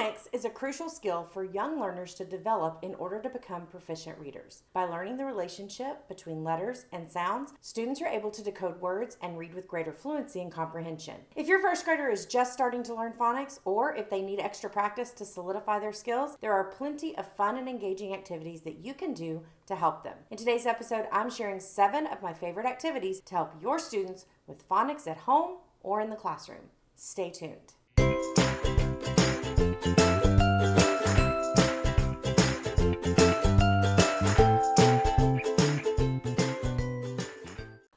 Phonics is a crucial skill for young learners to develop in order to become proficient readers. By learning the relationship between letters and sounds, students are able to decode words and read with greater fluency and comprehension. If your first grader is just starting to learn phonics, or if they need extra practice to solidify their skills, there are plenty of fun and engaging activities that you can do to help them. In today's episode, I'm sharing 7 of my favorite activities to help your students with phonics at home or in the classroom. Stay tuned.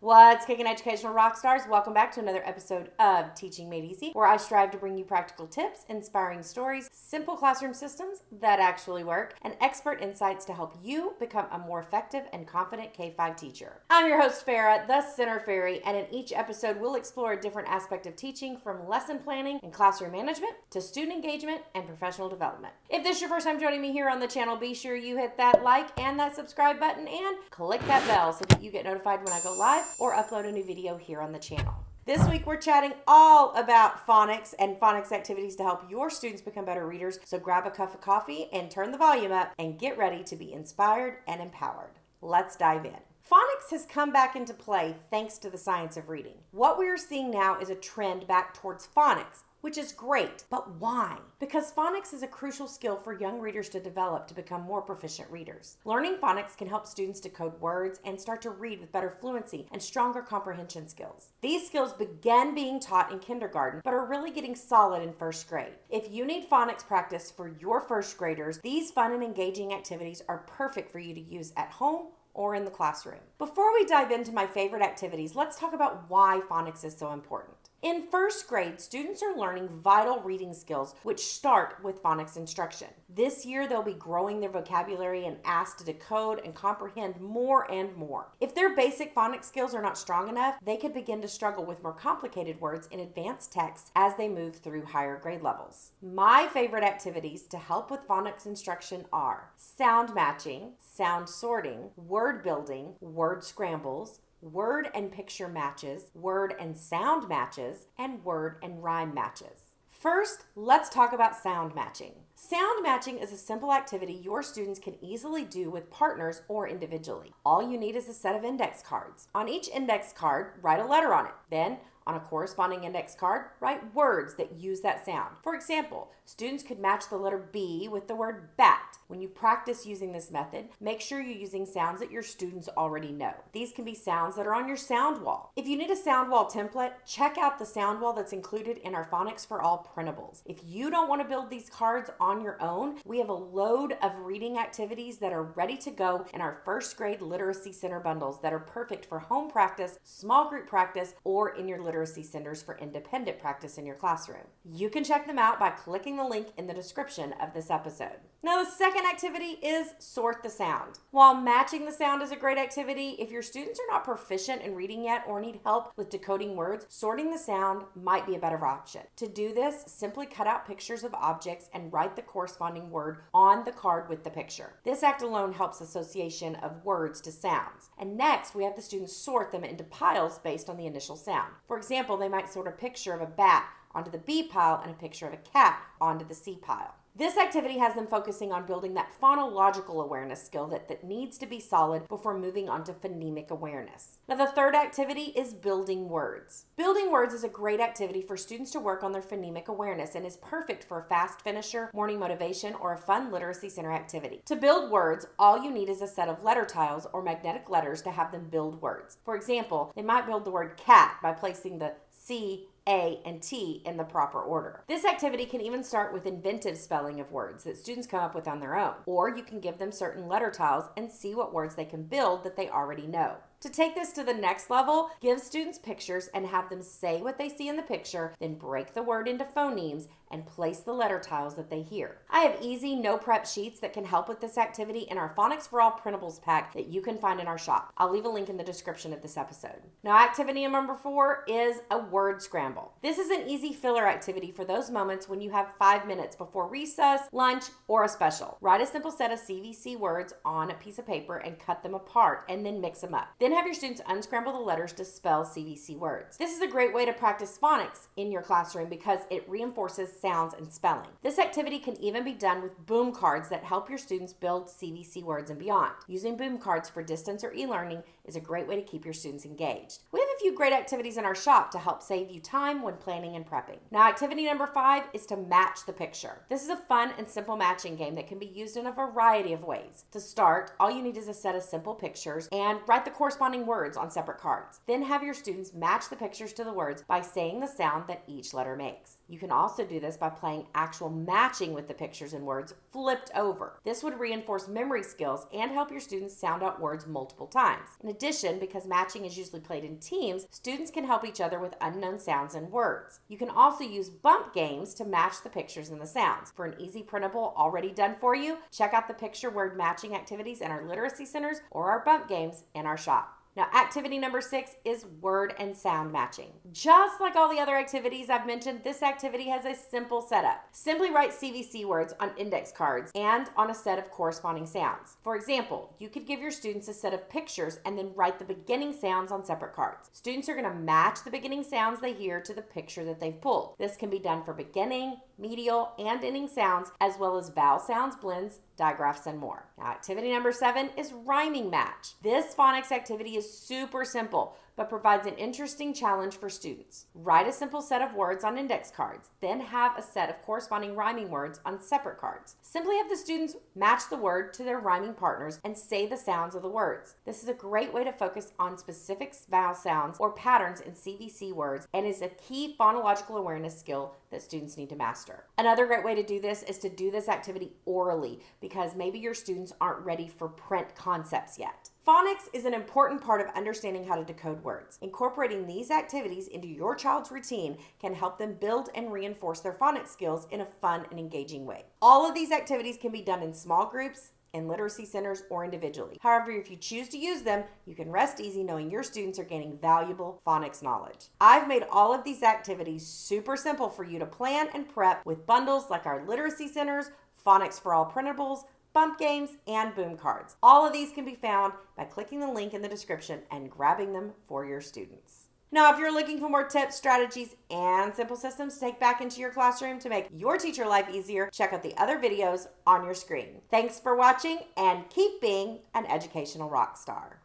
What's kicking, educational rock stars? Welcome back to another episode of Teaching Made Easy, where I strive to bring you practical tips, inspiring stories, simple classroom systems that actually work, and expert insights to help you become a more effective and confident K-5 teacher. I'm your host, Farah, the Center Fairy, and in each episode, we'll explore a different aspect of teaching, from lesson planning and classroom management to student engagement and professional development. If this is your first time joining me here on the channel, be sure you hit that like and that subscribe button and click that bell so that you get notified when I go live or upload a new video here on the channel. This week we're chatting all about phonics and phonics activities to help your students become better readers. So grab a cup of coffee and turn the volume up and get ready to be inspired and empowered. Let's dive in. Phonics has come back into play thanks to the science of reading. What we are seeing now is a trend back towards phonics, which is great, but why? Because phonics is a crucial skill for young readers to develop to become more proficient readers. Learning phonics can help students decode words and start to read with better fluency and stronger comprehension skills. These skills began being taught in kindergarten, but are really getting solid in first grade. If you need phonics practice for your first graders, these fun and engaging activities are perfect for you to use at home or in the classroom. Before we dive into my favorite activities, let's talk about why phonics is so important. In first grade, students are learning vital reading skills which start with phonics instruction. This year, they'll be growing their vocabulary and asked to decode and comprehend more and more. If their basic phonics skills are not strong enough, they could begin to struggle with more complicated words in advanced text as they move through higher grade levels. My favorite activities to help with phonics instruction are sound matching, sound sorting, word building, word scrambles, word and picture matches, word and sound matches, and word and rhyme matches. First, let's talk about sound matching. Sound matching is a simple activity your students can easily do with partners or individually. All you need is a set of index cards. On each index card, write a letter on it. Then, on a corresponding index card, write words that use that sound. For example, students could match the letter B with the word bat. When you practice using this method, make sure you're using sounds that your students already know. These can be sounds that are on your sound wall. If you need a sound wall template, check out the sound wall that's included in our Phonics for All printables. If you don't want to build these cards on your own, we have a load of reading activities that are ready to go in our first grade literacy center bundles that are perfect for home practice, small group practice, or in your literacy centers for independent practice in your classroom. You can check them out by clicking the link in the description of this episode. Now, the second activity is sort the sound. While matching the sound is a great activity, if your students are not proficient in reading yet or need help with decoding words, sorting the sound might be a better option. To do this, simply cut out pictures of objects and write the corresponding word on the card with the picture. This act alone helps association of words to sounds. And next, we have the students sort them into piles based on the initial sound. For example, they might sort a picture of a bat onto the B pile and a picture of a cat onto the C pile. This activity has them focusing on building that phonological awareness skill that needs to be solid before moving on to phonemic awareness. Now, the third activity is building words. Building words is a great activity for students to work on their phonemic awareness and is perfect for a fast finisher, morning motivation, or a fun literacy center activity. To build words, all you need is a set of letter tiles or magnetic letters to have them build words. For example, they might build the word cat by placing the C, A, and T in the proper order. This activity can even start with inventive spelling of words that students come up with on their own, or you can give them certain letter tiles and see what words they can build that they already know. To take this to the next level, give students pictures and have them say what they see in the picture, then break the word into phonemes and place the letter tiles that they hear. I have easy, no prep sheets that can help with this activity in our Phonics for All printables pack that you can find in our shop. I'll leave a link in the description of this episode. Now, activity number 4 is a word scramble. This is an easy filler activity for those moments when you have 5 minutes before recess, lunch, or a special. Write a simple set of CVC words on a piece of paper and cut them apart and then mix them up. Then have your students unscramble the letters to spell CVC words. This is a great way to practice phonics in your classroom because it reinforces sounds and spelling. This activity can even be done with boom cards that help your students build CVC words and beyond. Using boom cards for distance or e-learning is a great way to keep your students engaged. We have a few great activities in our shop to help save you time when planning and prepping. Now, activity number 5 is to match the picture. This is a fun and simple matching game that can be used in a variety of ways. To start, all you need is a set of simple pictures and write the corresponding words on separate cards. Then have your students match the pictures to the words by saying the sound that each letter makes. You can also do this by playing actual matching with the pictures and words flipped over. This would reinforce memory skills and help your students sound out words multiple times. In addition, because matching is usually played in teams, students can help each other with unknown sounds and words. You can also use bump games to match the pictures and the sounds. For an easy printable already done for you, check out the picture word matching activities in our literacy centers or our bump games in our shop. Now, activity number 6 is word and sound matching. Just like all the other activities I've mentioned, this activity has a simple setup. Simply write CVC words on index cards and on a set of corresponding sounds. For example, you could give your students a set of pictures and then write the beginning sounds on separate cards. Students are going to match the beginning sounds they hear to the picture that they've pulled. This can be done for beginning, medial, and ending sounds, as well as vowel sounds, blends, digraphs, and more. Now, activity number 7 is rhyming match. This phonics activity is super simple, but provides an interesting challenge for students. Write a simple set of words on index cards, then have a set of corresponding rhyming words on separate cards. Simply have the students match the word to their rhyming partners and say the sounds of the words. This is a great way to focus on specific vowel sounds or patterns in CVC words and is a key phonological awareness skill that students need to master. Another great way to do this is to do this activity orally, because maybe your students aren't ready for print concepts yet. Phonics is an important part of understanding how to decode words. Incorporating these activities into your child's routine can help them build and reinforce their phonics skills in a fun and engaging way. All of these activities can be done in small groups, in literacy centers, or individually. However, if you choose to use them, you can rest easy knowing your students are gaining valuable phonics knowledge. I've made all of these activities super simple for you to plan and prep with bundles like our literacy centers, Phonics for All printables, bump games, and boom cards. All of these can be found by clicking the link in the description and grabbing them for your students. Now, if you're looking for more tips, strategies, and simple systems to take back into your classroom to make your teacher life easier, check out the other videos on your screen. Thanks for watching, and keep being an educational rock star.